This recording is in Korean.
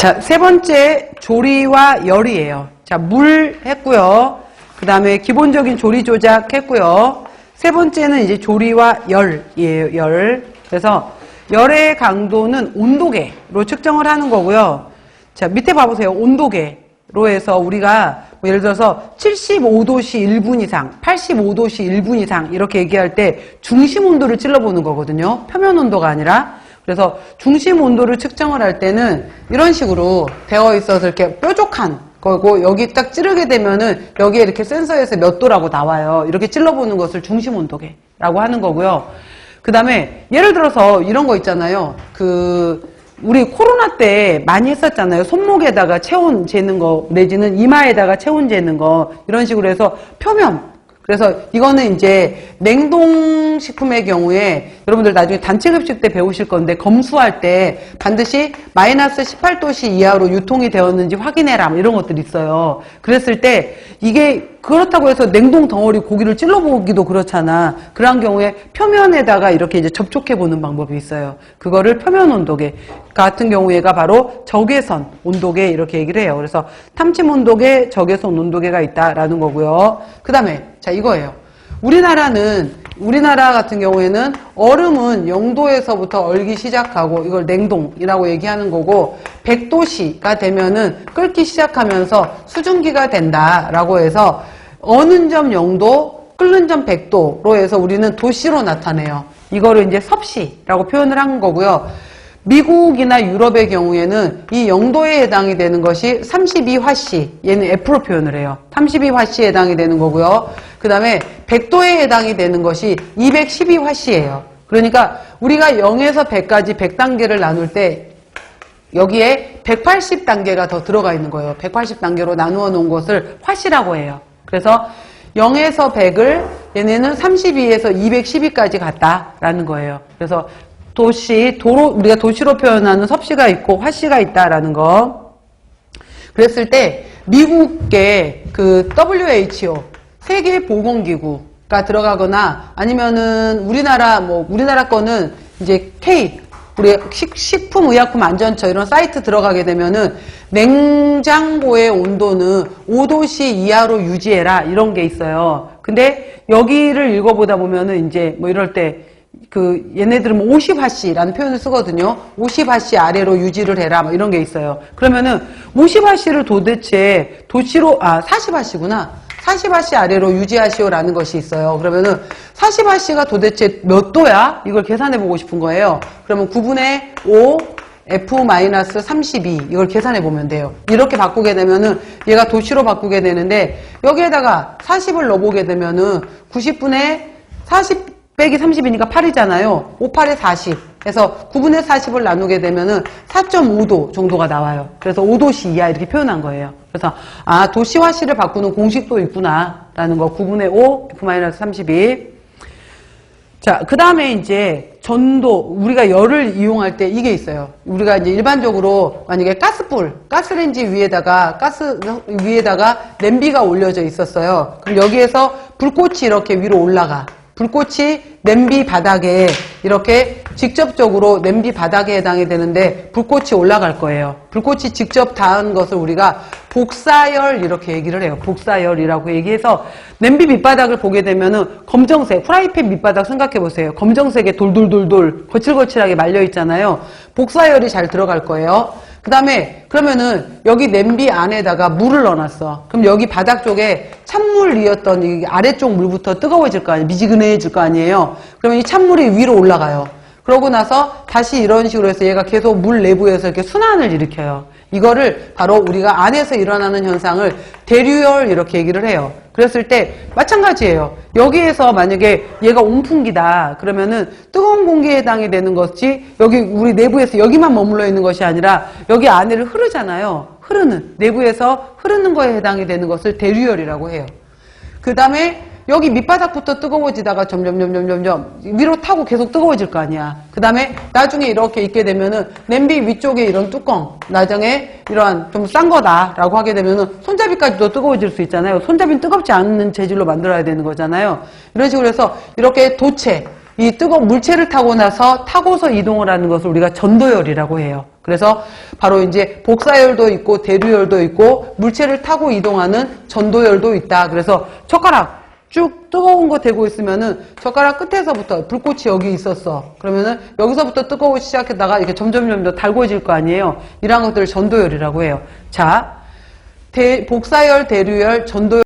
자, 세 번째 조리와 열이에요. 자, 물 했고요. 그 다음에 기본적인 조리 조작 했고요. 세 번째는 이제 조리와 열이에요. 열. 그래서 열의 강도는 온도계로 측정을 하는 거고요. 자, 밑에 봐보세요. 온도계로 해서 우리가 뭐 예를 들어서 75도씨 1분 이상, 85도씨 1분 이상 이렇게 얘기할 때 중심 온도를 찔러보는 거거든요. 표면 온도가 아니라. 그래서 중심 온도를 측정을 할 때는 이런 식으로 되어 있어서 이렇게 뾰족한 거고, 여기 딱 찌르게 되면은 여기에 이렇게 센서에서 몇 도라고 나와요. 이렇게 찔러보는 것을 중심 온도계라고 하는 거고요. 그 다음에 예를 들어서 이런 거 있잖아요. 우리 코로나 때 많이 했었잖아요. 손목에다가 체온 재는 거, 내지는 이마에다가 체온 재는 거, 이런 식으로 해서 표면. 그래서 이거는 이제 냉동식품의 경우에 여러분들 나중에 단체급식 때 배우실 건데, 검수할 때 반드시 마이너스 18도씨 이하로 유통이 되었는지 확인해라, 이런 것들이 있어요. 그랬을 때 이게 그렇다고 해서 냉동 덩어리 고기를 찔러보기도 그렇잖아. 그런 경우에 표면에다가 이렇게 이제 접촉해 보는 방법이 있어요. 그거를 표면 온도계 같은 경우에가 바로 적외선 온도계 이렇게 얘기를 해요. 그래서 탐침 온도계, 적외선 온도계가 있다라는 거고요. 그 다음에 자, 이거예요. 우리나라 같은 경우에는 얼음은 0도에서부터 얼기 시작하고 이걸 냉동이라고 얘기하는 거고, 100도씨가 되면은 끓기 시작하면서 수증기가 된다라고 해서 어는 점 0도, 끓는 점 100도로 해서 우리는 도씨로 나타내요. 이거를 이제 섭씨라고 표현을 한 거고요. 미국이나 유럽의 경우에는 이 0도에 해당이 되는 것이 32화씨, 얘는 F로 표현을 해요. 32화씨에 해당이 되는 거고요. 그 다음에 100도에 해당이 되는 것이 212화씨예요. 그러니까 우리가 0에서 100까지 100단계를 나눌 때 여기에 180단계가 더 들어가 있는 거예요. 180단계로 나누어 놓은 것을 화씨라고 해요. 그래서 0에서 100을 얘네는 32에서 212까지 갔다라는 거예요. 그래서 우리가 도시로 표현하는 섭씨가 있고 화씨가 있다라는 거. 그랬을 때 미국의 그 WHO 세계보건기구가 들어가거나 아니면은 우리나라 거는 이제 우리 식품의약품안전처 이런 사이트 들어가게 되면은 냉장고의 온도는 5도씨 이하로 유지해라 이런 게 있어요. 근데 여기를 읽어보다 보면은 이제 뭐 이럴 때 얘네들은 50화씨라는 표현을 쓰거든요. 50화씨 아래로 유지를 해라, 뭐 이런 게 있어요. 그러면은 50화씨를 도대체 40화씨구나. 40화씨 아래로 유지하시오라는 것이 있어요. 그러면은 40화씨가 도대체 몇 도야? 이걸 계산해 보고 싶은 거예요. 그러면 9분의 5 F-32 이걸 계산해 보면 돼요. 이렇게 바꾸게 되면은 얘가 도시로 바꾸게 되는데, 여기에다가 40을 넣어보게 되면은 90분의 40 빼기 30이니까 8이잖아요. 5, 8에 40. 해서 9분의 40을 나누게 되면은 4.5도 정도가 나와요. 그래서 5도씨 이하 이렇게 표현한 거예요. 그래서 도시화씨를 바꾸는 공식도 있구나 라는 거. 9분의 5 F-32. 자, 그 다음에 이제 전도, 우리가 열을 이용할 때 이게 있어요. 우리가 이제 일반적으로 만약에 가스레인지 위에다가 냄비가 올려져 있었어요. 그럼 여기에서 불꽃이 이렇게 위로 올라가. 불꽃이 냄비 바닥에 이렇게 직접적으로 냄비 바닥에 해당이 되는데 불꽃이 올라갈 거예요. 불꽃이 직접 닿은 것을 우리가 복사열 이렇게 얘기를 해요. 복사열이라고 얘기해서 냄비 밑바닥을 보게 되면은 검정색, 프라이팬 밑바닥 생각해 보세요. 검정색에 돌돌돌돌 거칠거칠하게 말려 있잖아요. 복사열이 잘 들어갈 거예요. 그 다음에 그러면은 여기 냄비 안에다가 물을 넣어놨어. 그럼 여기 바닥 쪽에 찬물이었던 이 아래쪽 물부터 뜨거워질 거 아니에요. 미지근해질 거 아니에요. 그러면 이 찬물이 위로 올라가요. 그러고 나서 다시 이런 식으로 해서 얘가 계속 물 내부에서 이렇게 순환을 일으켜요. 이거를 바로 우리가 안에서 일어나는 현상을 대류열 이렇게 얘기를 해요. 그랬을 때 마찬가지예요. 여기에서 만약에 얘가 온풍기다 그러면은 뜨거운 공기에 해당이 되는 것이 여기 우리 내부에서 여기만 머물러 있는 것이 아니라 여기 안에를 흐르잖아요. 내부에서 흐르는 거에 해당이 되는 것을 대류열이라고 해요. 그 다음에 여기 밑바닥부터 뜨거워지다가 점점 위로 타고 계속 뜨거워질 거 아니야. 그 다음에 나중에 이렇게 있게 되면은 냄비 위쪽에 이런 뚜껑, 나중에 이러한 좀 싼 거다라고 하게 되면은 손잡이까지도 뜨거워질 수 있잖아요. 손잡이는 뜨겁지 않은 재질로 만들어야 되는 거잖아요. 이런 식으로 해서 이렇게 도체, 이 뜨거운 물체를 타고 나서 타고서 이동을 하는 것을 우리가 전도열이라고 해요. 그래서 바로 이제 복사열도 있고 대류열도 있고 물체를 타고 이동하는 전도열도 있다. 그래서 젓가락 쭉 뜨거운 거 대고 있으면은 젓가락 끝에서부터 불꽃이 여기 있었어. 그러면은 여기서부터 뜨거워 시작했다가 이렇게 점점 더 달궈질 거 아니에요. 이런 것들을 전도열이라고 해요. 자, 복사열, 대류열, 전도열